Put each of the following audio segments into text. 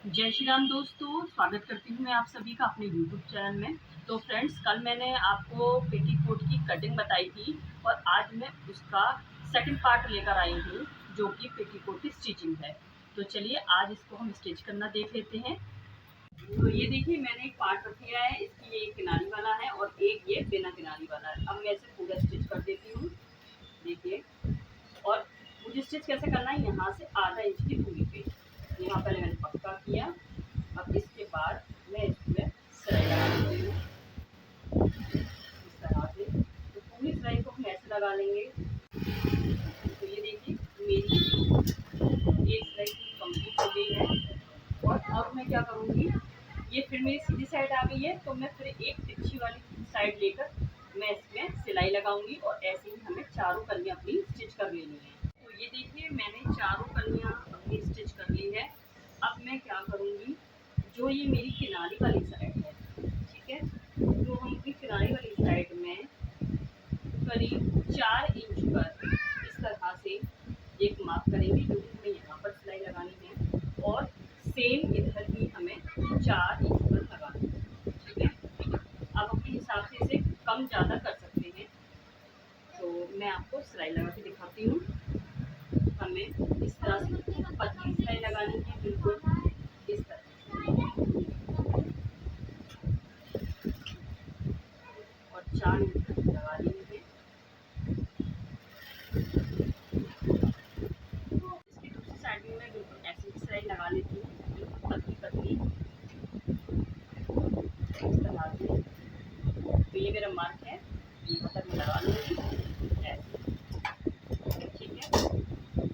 जय श्री राम दोस्तों, स्वागत करती हूँ मैं आप सभी का अपने यूट्यूब चैनल में। तो फ्रेंड्स, कल मैंने आपको पेटीकोट की कटिंग बताई थी और आज मैं उसका सेकंड पार्ट लेकर आई हूँ, जो कि पेटीकोट की स्टिचिंग है। तो चलिए आज इसको हम स्टिच करना देख लेते हैं। तो ये देखिए, मैंने एक पार्ट रख लिया है। इसकी ये किनारी वाला है और एक ये बिना किनारी वाला है। अब मैं इसे पूरा स्टिच कर देती हूँ। देखिए, और मुझे स्टिच कैसे करना है, यहाँ से आधा इंच की दूरी पे यहाँ पहले मैंने पक्का किया। अब इसके बाद मैं इसमें सिलाई लगा लेती हूँ इस तरह से। तो पूरी सिलाई को हम ऐसे लगा लेंगे। तो ये देखिए, मेरी एक सिलाई कंप्लीट हो गई है। और अब मैं क्या करूँगी, ये फिर मेरी सीधी साइड आ गई है, तो मैं फिर एक तिरछी वाली साइड लेकर मैं इसमें सिलाई लगाऊंगी और ऐसे ही हमें चारों कलियाँ अपनी स्टिच कर लेनी है। तो ये देखिए, मैंने चारों कलियाँ अपनी स्टिच कर ली है। अब मैं क्या करूँगी, जो ये मेरी किनारी वाली साइड है, ठीक है, तो हम अपनी किनारी वाली साइड में करीब 4 इंच पर इस तरह से एक मार्क करेंगे, जो कि हमें यहाँ पर सिलाई लगानी है। और सेम इधर भी हमें 4 इंच पर लगानी है, ठीक है। आप अपने हिसाब से इसे कम ज़्यादा कर सकते हैं। तो मैं आपको सिलाई लगा के दिखाती हूँ। हमें इस तरह से पतली सिलाई लगानी है, बिल्कुल इस तरह से, और 4 इंच तक लगा लेनी है। इसकी दूसरी साइड में मैं बिल्कुल ऐसी ही सिलाई लगा लेती हूँ, बिल्कुल पतली पतली इस तरह से। तो ये मेरा मार्क है, यहाँ तक मैं लगा लूँगी ऐसे, ठीक है।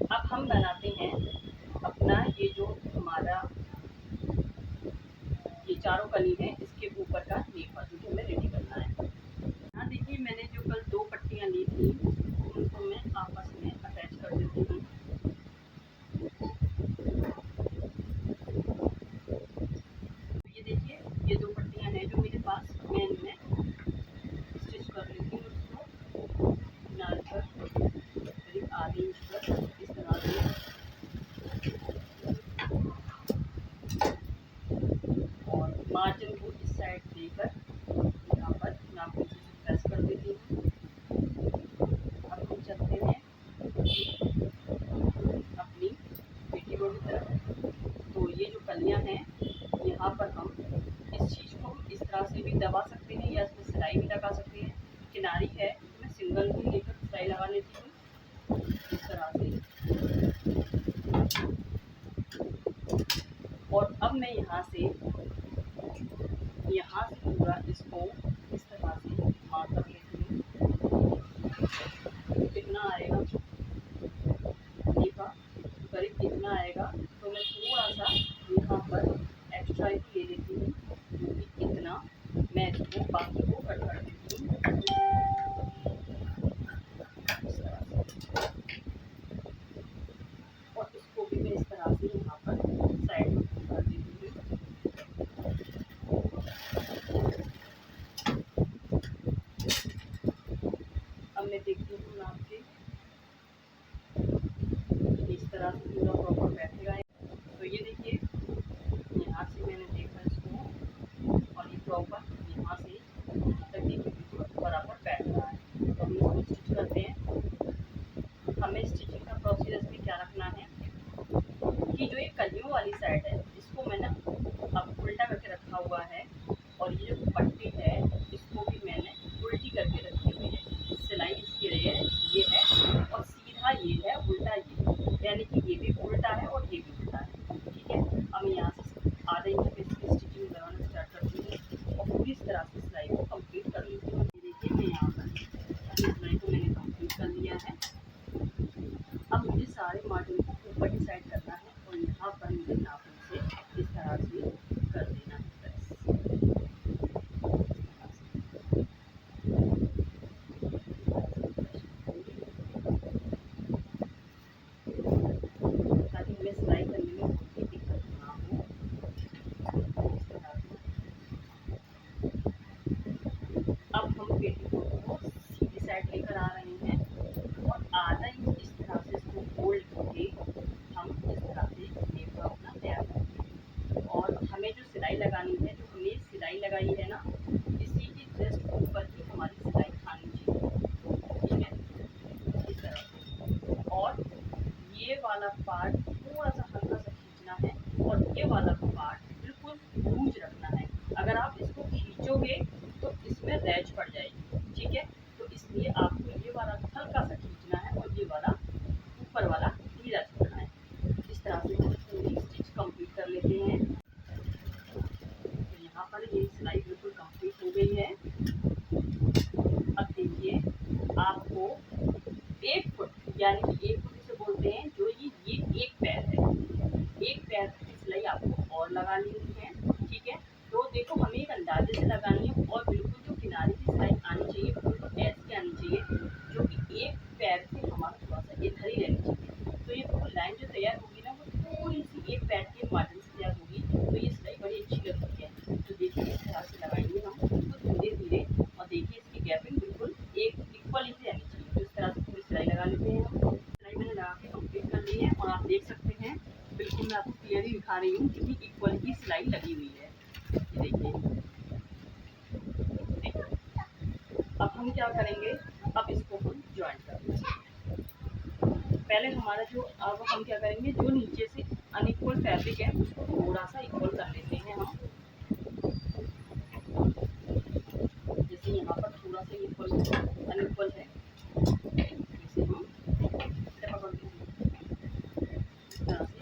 अब हम बनाते हैं अपना ये जो हमारा ये चारों कली है, इसके ऊपर का नेफा जो कि हमें रेडी करना है। यहाँ देखिए, मैंने जो कल 2 पट्टियाँ ली थी, उनको मैं आपस में अटैच कर देती हूँ। तो ये देखिए, ये 2 पट्टियाँ हैं जो मेरे पास, मैं इनमें स्टिच कर लेती हूँ उसको किनारे पर करीब आधे इंच पर इस तरह से। और मार्जिन को इस साइड देकर यहाँ पर नाखून से प्रेस कर देती हूँ। अब हम चलते हैं अपनी पेटीकोट की तरफ। तो ये जो कलियाँ हैं, यहाँ पर हम इस चीज़ को इस तरह से भी दबा सकते हैं या इसमें सिलाई भी लगा सकते हैं। किनारी है, मैं सिंगल ही लेकर सिलाई लगा लेती हूँ इस तरह से। और अब मैं यहाँ से पूरा इसको इस तरह से मार्क कर लेती हूँ। कितना आएगा नीफा, करीब कितना आएगा, तो मैं थोड़ा सा यहाँ पर एक्स्ट्रा ही ले लेती हूँ, क्योंकि इतना मैं इसको बाकी को कट कर देती हूँ इस तरह से। और इसको भी मैं इस तरह से यहाँ पर साइड में कर देती हूँ। अब मैं देखती हूँ नाप के, इस तरह से पूरा प्रॉपर बैठेगा। तो ये देखिए, यहाँ से मैंने देखा इसको, और ये प्रॉपर यहाँ से तक देखिए बिल्कुल बराबर बैठ रहा है। तो हम इसको स्टिच करते हैं। हमें स्टिचिंग का प्रोसीजर में क्या रखना है कि जो ये कलियों वाली साइड है, इसको मैंने अब उल्टा करके रखा हुआ है, और ये जो पट्टी है इसको भी मैंने उल्टी करके रखी हुई है। सिलाई इसकी ये है और सीधा ये है, उल्टा ये, यानी कि ये भी उल्टा है और ये भी उल्टा है, ठीक है। अब मैं यहाँ से आधे इंच पे इसकी स्टिचिंग लगाना स्टार्ट करती हूँ और पूरी तरह से सिलाई को कंप्लीट कर लेती हूँ। ये देखिए, मैं यहाँ पर सिलाई को मैंने कंप्लीट कर लिया है। अब मुझे सारे मार्जिन को ऊपर की साइड करना है और यहाँ पर मुझे नाखून से इस तरह से कर देना है प्रेस। सिलाई लगानी है, जो हमने सिलाई लगाई है ना, इसी के जस्ट ऊपर ही हमारी सिलाई आनी चाहिए, ठीक है, इस तरह से। और ये वाला पार्ट थोड़ा सा हल्का सा खींचना है और ये वाला पार्ट बिल्कुल लूज रखना है। अगर आप इसको खींचोगे तो इसमें रैच पड़ जाएगी, ठीक है। तो इसलिए आपको ये वाला हल्का सा खींचना है और ये वाला ऊपर वाला ढीला छोड़ना है। इस तरह से हम पूरी स्टिच कंप्लीट कर लेते हैं। तो यहाँ पर ये सिलाई बिल्कुल कंप्लीट हो गई है। अब देखिए, आपको 1 फुट यानी कि 1 फुट इसे बोलते हैं, जो ये 1 पैर है, 1 पैर की सिलाई आपको और लगा लेनी है, ठीक है। तो देखो, हमें एक अंदाजे से लगानी है और बिल्कुल जो किनारे की सिलाई आनी चाहिए बिल्कुल ऐसी आनी चाहिए, जो कि 1 पैर से हमारा थोड़ा सा इधर ही रहनी चाहिए। तो ये बिल्कुल लाइन जो तैयार होगी ना, वो थोड़ी सी 1 पैर के मार्जिन से तैयार होगी, तो ये सिलाई बड़ी अच्छी लगती है। तो देखिए, इस तरह से लगाएंगे हम तो धीरे धीरे, और देखिए इसकी गैपिंग बिल्कुल एक इक्वल ही रहनी चाहिए। तो इस तरह से पूरी सिलाई लगा लेते हैं हम। सिलाई मैंने लगा के कंप्लीट कर ली है और आप देख सकते हैं, बिल्कुल मैं आपको क्लियरली दिखा रही हूँ कितनी इक्वल की सिलाई लगी हुई है। ये देखिए, अब हम क्या करेंगे, अब इसको हम ज्वाइन कर लेंगे। पहले हमारा जो, अब हम क्या करेंगे, जो नीचे से अनइक्वल फैब्रिक है उसको थोड़ा सा इक्वल कर लेते हैं हम। जैसे यहाँ पर थोड़ा सा इक्वल अनइक्वल है, जैसे हम पकड़ लेंगे इस तरह से,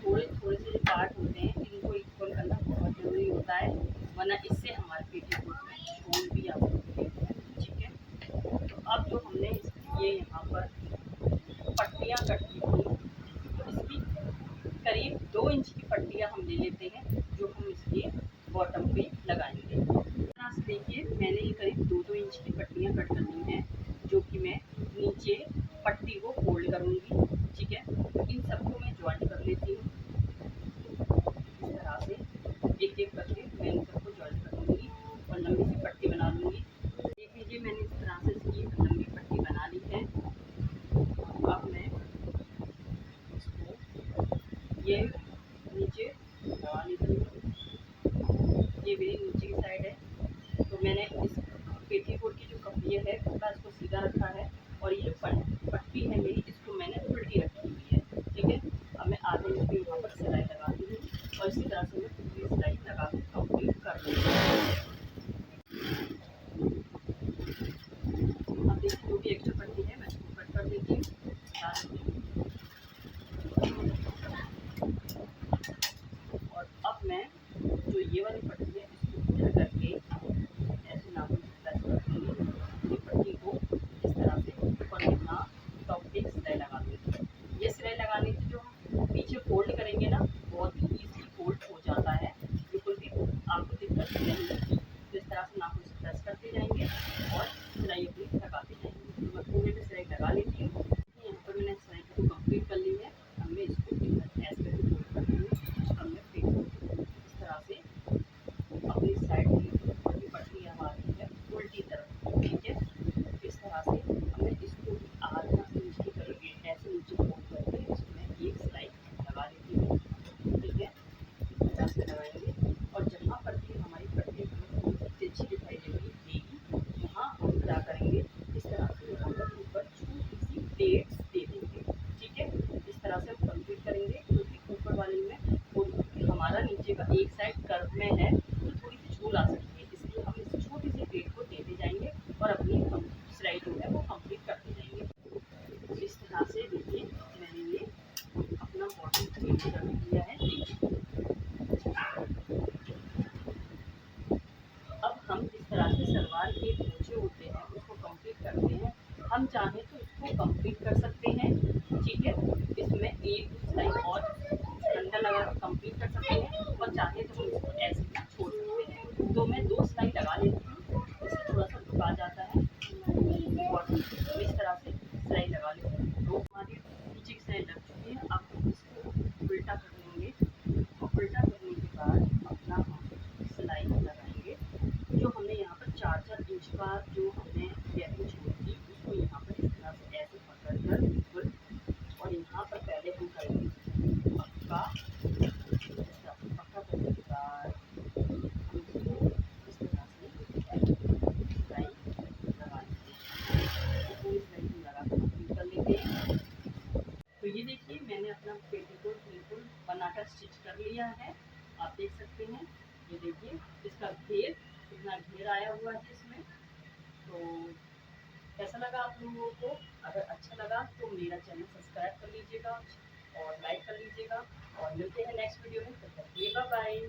थोड़े से जो पार्ट होते हैं इनको इक्वल करना बहुत ज़रूरी होता है, वरना इससे हमारे पेटीकोट में झोल भी आ सकती है, ठीक है। तो अब जो हमने ये यहाँ पर पट्टियाँ कट की थी, तो इसकी करीब 2 इंच की पट्टियाँ हम ले लेते हैं, जो हम इसके बॉटम पे लगाएंगे। इस तरह से देखिए, मैंने ये करीब 2-2 इंच की पट्टियाँ कट कर ली हैं, जो कि मैं नीचे पट्टी को फोल्ड करूँगी, ठीक है। तो इन सबको मैं ज्वाइन कर लेती हूँ इस तरह से, एक-एक करके मैं इन सबको ज्वाइन कर लूँगी और लंबी सी पट्टी बना लूँगी। देख लीजिए, मैंने इस तरह से इसकी लंबी पट्टी बना ली है। अब मैं इसको ये नीचे लगा लेती हूँ। ये मेरी नीचे की साइड है, तो मैंने इस पेटीकोट की जो कपड़े है पूरा इसको सीधा रखा है, और ये जो पट्टी है मेरी, इसको मैंने उल्टी रखी हुई है, ठीक है। अब मैं आधे इंच पे यहाँ पर सिलाई लगाती हूँ और इसी तरह से मैं पूरी सिलाई लगा के कंप्लीट कर लूँगी। अब देखिए, जो भी एक्स्ट्रा पट्टी है मैं इसको कट कर देती हूँ। और अब मैं जो ये वाली पट्टी है इसको इधर करके ऐसे नाखून से प्रेस कर दूँगी ये पट्टी को इस तरह से, और यहाँ टॉप पे एक सिलाई लगा दूँगी। ये सिलाई लगाने से जो हम पीछे फोल्ड करेंगे ना, बहुत ही ईज़िली फोल्ड हो जाता है, बिल्कुल भी आपको दिक्कत नहीं होगी। तो इस तरह से नाखून से प्रेस करते जाएंगे और सिलाई अपनी लगाते जाएंगे। तो मैं पूरे में सिलाई लगा लेती हूँ। यहाँ पर मैंने सिलाई को कंप्लीट कर ली है। अब मैं इसको ऐसे करके फोल्ड कर दूँगी। अब मैं फिर इस तरह से अपनी साइड की पट्टी हमारी है उल्टी तरफ, ठीक है। इस तरह से हमने इसको आधा इंच की करीब ऐसे नीचे फोल्ड करके इसमें एक सिलाई लगा लेती हूँ, ठीक है। इस तरह से लगाएंगे और जहाँ पर भी हमारी पट्टी हमें तिरछी दिखाई देगी, वहाँ हम क्या करेंगे, इस तरह से यहाँ पर ऊपर छोटी सी प्लेट्स दे देंगे, ठीक है। इस तरह से हम कंप्लीट करेंगे, क्योंकि ऊपर वाली में हमारा नीचे का एक साइड कर्व में है, तो थोड़ी सी झूल आ सकती है, इसलिए हम इस छोटी सी प्लेट को देते जाएंगे और अपनी सिलाई जो है वो कंप्लीट करते जाएंगे। इस तरह से देखिए, मैंने ये अपना बॉटम कंप्लीट कर लिया है। अब हम जिस तरह से सलवार के पोंछे होते हैं उसको कंप्लीट करते हैं, हम चाहें तो इसको कंप्लीट कर सकते हैं, ठीक है। इसमें एक सिलाई और डंडा लगा के कंप्लीट कर सकते हैं, और चाहे तो हम इसको ऐसे भी छोड़ सकते हैं। तो मैं 2 सिलाई लगा लेती हूँ, इससे थोड़ा सा रुका जाता है बॉटम, तो इस तरह से सिलाई लगा लेती हूँ। तो हमारी नीचे की सिलाई लग चुकी है। अब लेते हैं। तो ये देखिए मैंने अपना पेटीकोट बिल्कुल बनाकर स्टिच कर लिया है। आप देख सकते हैं, ये देखिए इसका घेर कितना घेर आया हुआ है इसमें। तो कैसा लगा आप लोगों को? अगर अच्छा लगा तो मेरा चैनल सब्सक्राइब कर लीजिएगा और लाइक कर लीजिएगा, और मिलते हैं नेक्स्ट वीडियो में। तब तक के लिए बाय बाय।